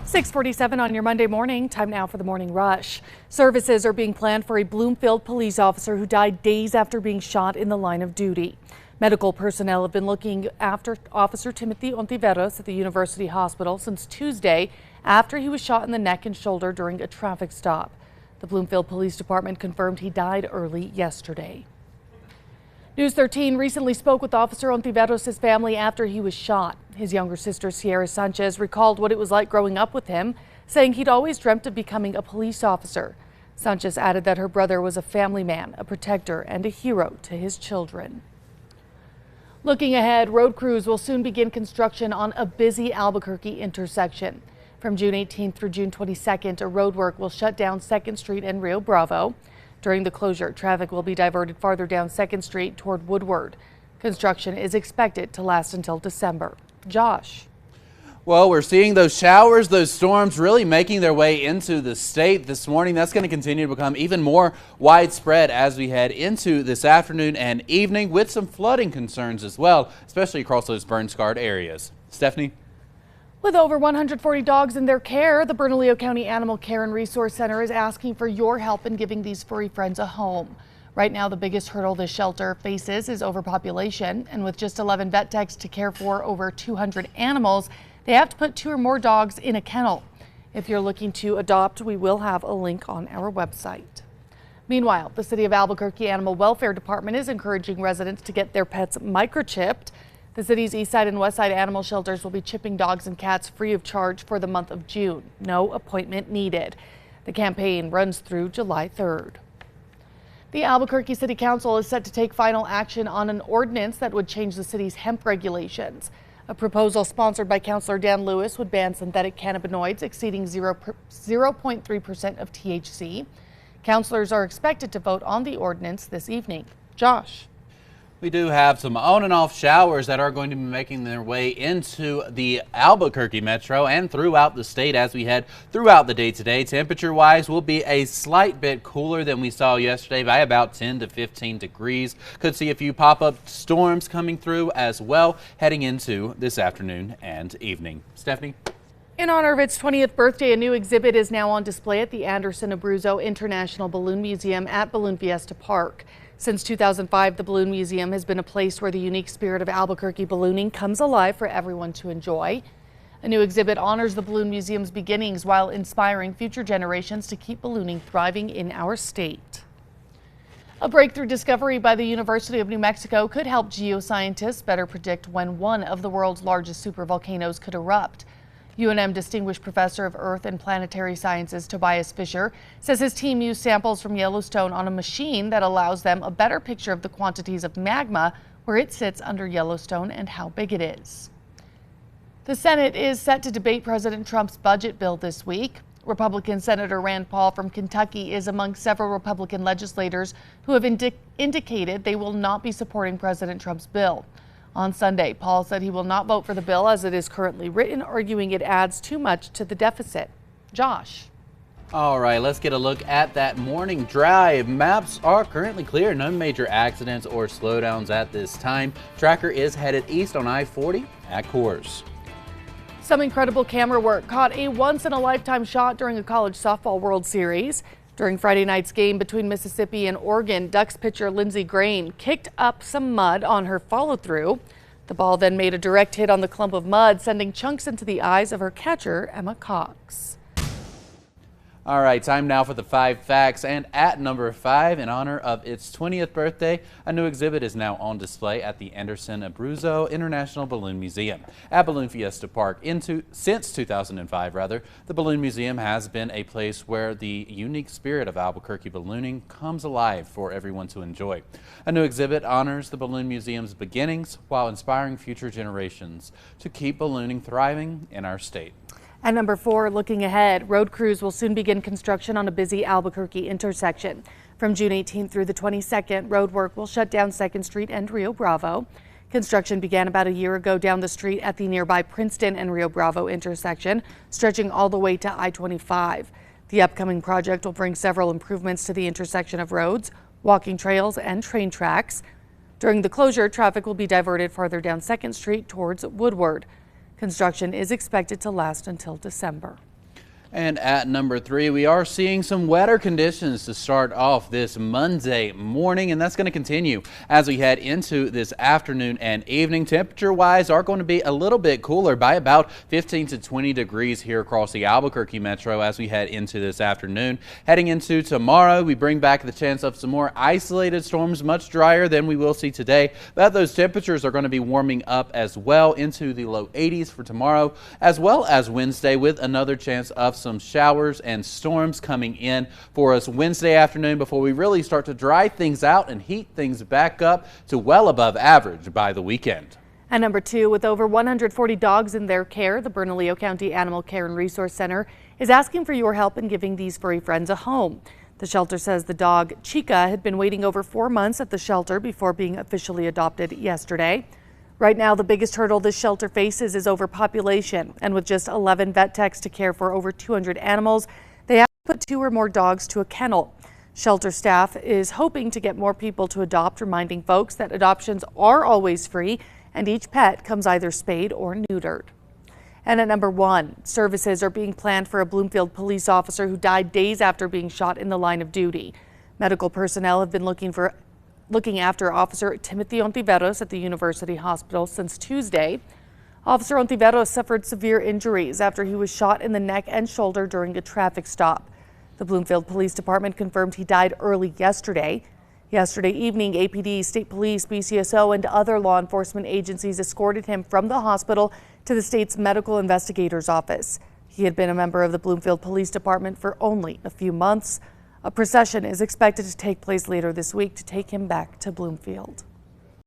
6:47 on your Monday morning. Time now for the morning rush. Services are being planned for a Bloomfield police officer who died days after being shot in the line of duty. Medical personnel have been looking after Officer Timothy Ontiveros at the University Hospital since Tuesday after he was shot in the neck and shoulder during a traffic stop. The Bloomfield Police Department confirmed he died early yesterday. News 13 recently spoke with Officer Ontiveros' family after he was shot. His younger sister, Sierra Sanchez, recalled what it was like growing up with him, saying he'd always dreamt of becoming a police officer. Sanchez added that her brother was a family man, a protector, and a hero to his children. Looking ahead, road crews will soon begin construction on a busy Albuquerque intersection. From June 18th through June 22nd, a roadwork will shut down 2nd Street and Rio Bravo. During the closure, traffic will be diverted farther down 2nd Street toward Woodward. Construction is expected to last until December. Josh. Well, we're seeing those showers, those storms really making their way into the state this morning. That's going to continue to become even more widespread as we head into this afternoon and evening, with some flooding concerns as well, especially across those burn-scarred areas. Stephanie? With over 140 dogs in their care, the Bernalillo County Animal Care and Resource Center is asking for your help in giving these furry friends a home. Right now, the biggest hurdle this shelter faces is overpopulation, and with just 11 vet techs to care for over 200 animals, they have to put 2 or more dogs in a kennel. If you're looking to adopt, we will have a link on our website. Meanwhile, the City of Albuquerque Animal Welfare Department is encouraging residents to get their pets microchipped. The city's east side and west side animal shelters will be chipping dogs and cats free of charge for the month of June. No appointment needed. The campaign runs through July 3rd. The Albuquerque City Council is set to take final action on an ordinance that would change the city's hemp regulations. A proposal sponsored by Councilor Dan Lewis would ban synthetic cannabinoids exceeding 0.3% of THC. Councilors are expected to vote on the ordinance this evening. Josh. We do have some on and off showers that are going to be making their way into the Albuquerque metro and throughout the state as we head throughout the day today. Temperature wise will be a slight bit cooler than we saw yesterday by about 10 to 15 degrees. Could see a few pop-up storms coming through as well heading into this afternoon and evening. Stephanie? In honor of its 20th birthday, a new exhibit is now on display at the Anderson Abruzzo International Balloon Museum at Balloon Fiesta Park. Since 2005, the Balloon Museum has been a place where the unique spirit of Albuquerque ballooning comes alive for everyone to enjoy. A new exhibit honors the Balloon Museum's beginnings while inspiring future generations to keep ballooning thriving in our state. A breakthrough discovery by the University of New Mexico could help geoscientists better predict when one of the world's largest supervolcanoes could erupt. UNM Distinguished Professor of Earth and Planetary Sciences Tobias Fisher says his team used samples from Yellowstone on a machine that allows them a better picture of the quantities of magma where it sits under Yellowstone and how big it is. The Senate is set to debate President Trump's budget bill this week. Republican Senator Rand Paul from Kentucky is among several Republican legislators who have indicated they will not be supporting President Trump's bill. On Sunday, Paul said he will not vote for the bill as it is currently written, arguing it adds too much to the deficit. Josh. All right, let's get a look at that morning drive. Maps are currently clear. No major accidents or slowdowns at this time. Tracker is headed east on I-40 at Coors. Some incredible camera work caught a once-in-a-lifetime shot during a college softball World Series. During Friday night's game between Mississippi and Oregon, Ducks pitcher Lindsey Grain kicked up some mud on her follow-through. The ball then made a direct hit on the clump of mud, sending chunks into the eyes of her catcher, Emma Cox. All right, time now for the 5 facts. And at number 5, in honor of its 20th birthday, a new exhibit is now on display at the Anderson Abruzzo International Balloon Museum at Balloon Fiesta Park. Since 2005, the Balloon Museum has been a place where the unique spirit of Albuquerque ballooning comes alive for everyone to enjoy. A new exhibit honors the Balloon Museum's beginnings while inspiring future generations to keep ballooning thriving in our state. At number 4, looking ahead, road crews will soon begin construction on a busy Albuquerque intersection. From June 18th through the 22nd, road work will shut down 2nd Street and Rio Bravo. Construction began about a year ago down the street at the nearby Princeton and Rio Bravo intersection, stretching all the way to I-25. The upcoming project will bring several improvements to the intersection of roads, walking trails, and train tracks. During the closure, traffic will be diverted farther down 2nd Street towards Woodward. Construction is expected to last until December. And at number 3, we are seeing some wetter conditions to start off this Monday morning, and that's going to continue as we head into this afternoon and evening. Temperature-wise, are going to be a little bit cooler by about 15 to 20 degrees here across the Albuquerque metro as we head into this afternoon. Heading into tomorrow, we bring back the chance of some more isolated storms, much drier than we will see today, but those temperatures are going to be warming up as well into the low 80s for tomorrow, as well as Wednesday, with another chance of some showers and storms coming in for us Wednesday afternoon before we really start to dry things out and heat things back up to well above average by the weekend. And number 2, with over 140 dogs in their care, the Bernalillo County Animal Care and Resource Center is asking for your help in giving these furry friends a home. The shelter says the dog Chica had been waiting over 4 months at the shelter before being officially adopted yesterday. Right now, the biggest hurdle this shelter faces is overpopulation, and with just 11 vet techs to care for over 200 animals, they have to put 2 or more dogs to a kennel. Shelter staff is hoping to get more people to adopt, reminding folks that adoptions are always free and each pet comes either spayed or neutered. And at number 1, services are being planned for a Bloomfield police officer who died days after being shot in the line of duty. Medical personnel have been looking after Officer Timothy Ontiveros at the University Hospital since Tuesday. Officer Ontiveros suffered severe injuries after he was shot in the neck and shoulder during a traffic stop. The Bloomfield Police Department confirmed he died early yesterday. Yesterday evening, APD, State Police, BCSO, and other law enforcement agencies escorted him from the hospital to the state's medical investigator's office. He had been a member of the Bloomfield Police Department for only a few months. A procession is expected to take place later this week to take him back to Bloomfield.